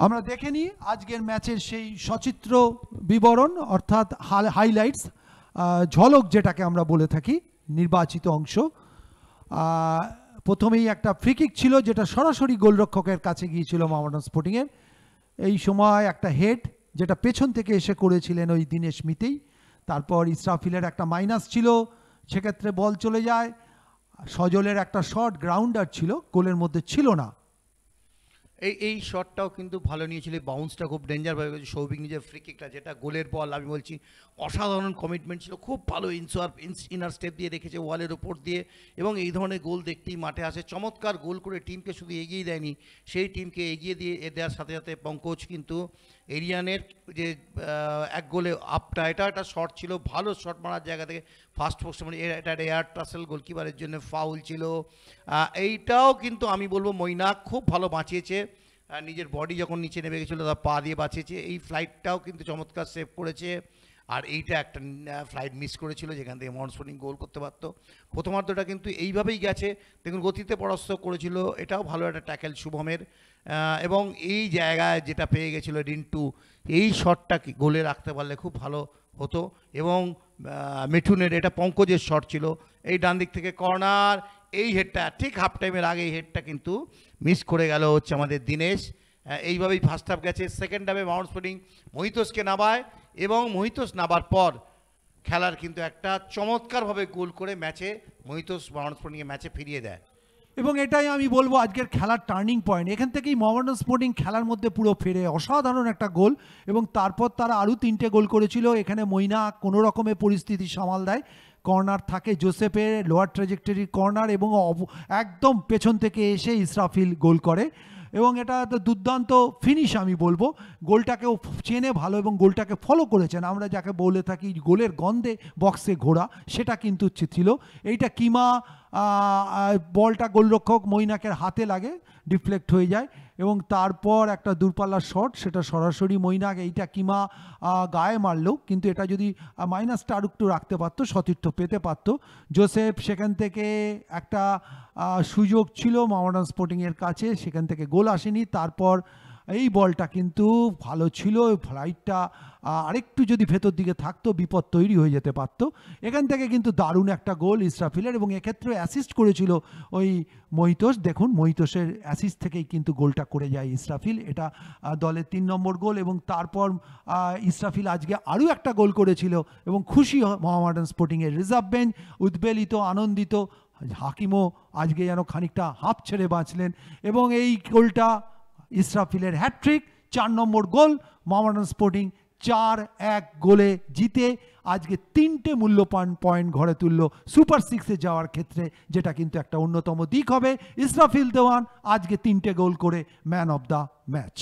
আমরা দেখে নিই আজকের ম্যাচের সেই সচিত্র বিবরণ অর্থাৎ হাইলাইটস, ঝলক যেটাকে আমরা বলে থাকি, নির্বাচিত অংশ। প্রথমেই একটা ফ্রি কিক ছিল যেটা সরাসরি গোলরক্ষকের কাছে গিয়েছিল মোহামেডান স্পোর্টিংয়ের। এই সময় একটা হেড যেটা পেছন থেকে এসে করেছিলেন ওই দীনেশ মিতেই। তারপর ইসরাফিলের একটা মাইনাস ছিল, সেক্ষেত্রে বল চলে যায়। সজলের একটা শট গ্রাউন্ডার ছিল, গোলের মধ্যে ছিল না। এই শটটাও কিন্তু ভালো নিয়েছিল, বাউন্সটা খুব ডেঞ্জার হয়ে গেছে। সৌভিক নিজের ফ্রি কিকটা যেটা গোলের বল, আমি বলছি অসাধারণ কমিটমেন্ট ছিল, খুব ভালো ইনার স্টেপ দিয়ে রেখেছে ওয়ালের ওপর দিয়ে। এবং এই ধরনের গোল দেখতেই মাঠে আসে, চমৎকার গোল করে টিমকে শুধু এগিয়ে দেয়নি, সেই টিমকে এগিয়ে দিয়ে দেওয়ার সাথে সাথে পঙ্কজ কিন্তু এরিয়ানের যে এক গোলে আপটা, এটা একটা শট ছিল, ভালো শট মারার জায়গা থেকে ফার্স্ট পোস্ট, মানে এটা এয়ার টাসেল গোলকিপারের জন্য ফাউল ছিল। এইটাও কিন্তু আমি বলবো মৈনাক খুব ভালো বাঁচিয়েছে, নিজের বডি যখন নিচে নেমে গেছিলো তার পা দিয়ে বাঁচিয়েছে। এই ফ্লাইটটাও কিন্তু চমৎকার সেভ করেছে। আর এইটা একটা ফ্লাইট মিস করেছিল যেখান থেকে মোহামেডান স্পোর্টিং গোল করতে পারতো। প্রথমার্ধটা কিন্তু এইভাবেই গেছে, দেখুন গতিতে পরাস্ত করেছিল, এটাও ভালো একটা ট্যাকেল শুভমের। এবং এই জায়গায় যেটা পেয়ে গেছিলো রিন্টু, এই শটটা গোলে রাখতে পারলে খুব ভালো হতো। এবং মিঠুনের এটা পঙ্কজের শট ছিল, এই ডান দিক থেকে কর্নার, এই হেডটা ঠিক হাফ টাইমের আগে এই হেডটা কিন্তু মিস করে গেল হচ্ছে আমাদের দীনেশ। এইভাবেই ফার্স্ট হাফ গেছে। সেকেন্ড হাফে মোহামেডান স্পোর্টিং মহিতোষকে নামায় এবং মহিতোষ নামার পর খেলার কিন্তু একটা চমৎকারভাবে গোল করে ম্যাচে মহিতোষ মোহামেডান স্পোর্টিংয়ে ম্যাচে ফিরিয়ে দেয়। এবং এটাই আমি বলবো আজকের খেলার টার্নিং পয়েন্ট। এখান থেকেই মোহামেডান স্পোর্টিং খেলার মধ্যে পুরো ফেরে, অসাধারণ একটা গোল। এবং তারপর তারা আরও 3টে গোল করেছিল। এখানে মৈনা কোনো রকমের পরিস্থিতি সামাল দেয়, কর্নার থাকে জোসেফের, লোয়ার ট্র্যাজেক্টরির কর্নার, এবং একদম পেছন থেকে এসে ইসরাফিল গোল করে। এবং এটা তো দুর্দান্ত ফিনিশ আমি বলবো। গোলটাকেও চেনে ভালো এবং গোলটাকে ফলো করেছেন, আমরা যাকে বলে থাকি গোলের গন্ধে বক্সে ঘোরা, সেটা কিন্তু ছিল। এইটা কিমা বলটা গোলরক্ষক মৈনাকের হাতে লাগে, ডিফ্লেক্ট হয়ে যায় এবং তারপর একটা দূরপাল্লার শট, সেটা সরাসরি মৈনাক, এইটা কিমা গায়ে মারলেও কিন্তু এটা যদি মাইনাসটা আর একটু রাখতে পারতো, সতীর্থ পেতে পারতো। জোসেফ সেখান থেকে একটা সুযোগ ছিল মোহামেডান স্পোর্টিংয়ের কাছে, সেখান থেকে গোল আসেনি। তারপর এই বলটা কিন্তু ভালো ছিল, ফ্লাইটটা আরেকটু যদি ভেতর দিকে থাকতো বিপদ তৈরি হয়ে যেতে পারতো। এখান থেকে কিন্তু দারুণ একটা গোল ইসরাফিলের, এবং এক্ষেত্রে অ্যাসিস্ট করেছিল ওই মহিতোষ। দেখুন মহিতোষের অ্যাসিস্ট থেকেই কিন্তু গোলটা করে যায় ইসরাফিল, এটা দলের 3 নম্বর গোল। এবং তারপর ইসরাফিল আজকে আরও একটা গোল করেছিল এবং খুশি মোহামেডান স্পোর্টিংয়ের রিজার্ভ বেঞ্চ, উদ্বেলিত আনন্দিত। হাকিমও আজকে যেন খানিকটা হাঁপ ছেড়ে বাঁচলেন। এবং এই গোলটা ইসরাফিলের হ্যাটট্রিক, 4 নম্বর গোল। মোহামেডান স্পোর্টিং 4-1 গোলে জিতে আজকে 3টে মূল্যবান পয়েন্ট ঘরে তুলল সুপার 6-এ যাওয়ার ক্ষেত্রে, যেটা কিন্তু একটা অন্যতম দিক হবে। ইসরাফিল দেওয়ান আজকে 3টে গোল করে ম্যান অফ দ্য ম্যাচ।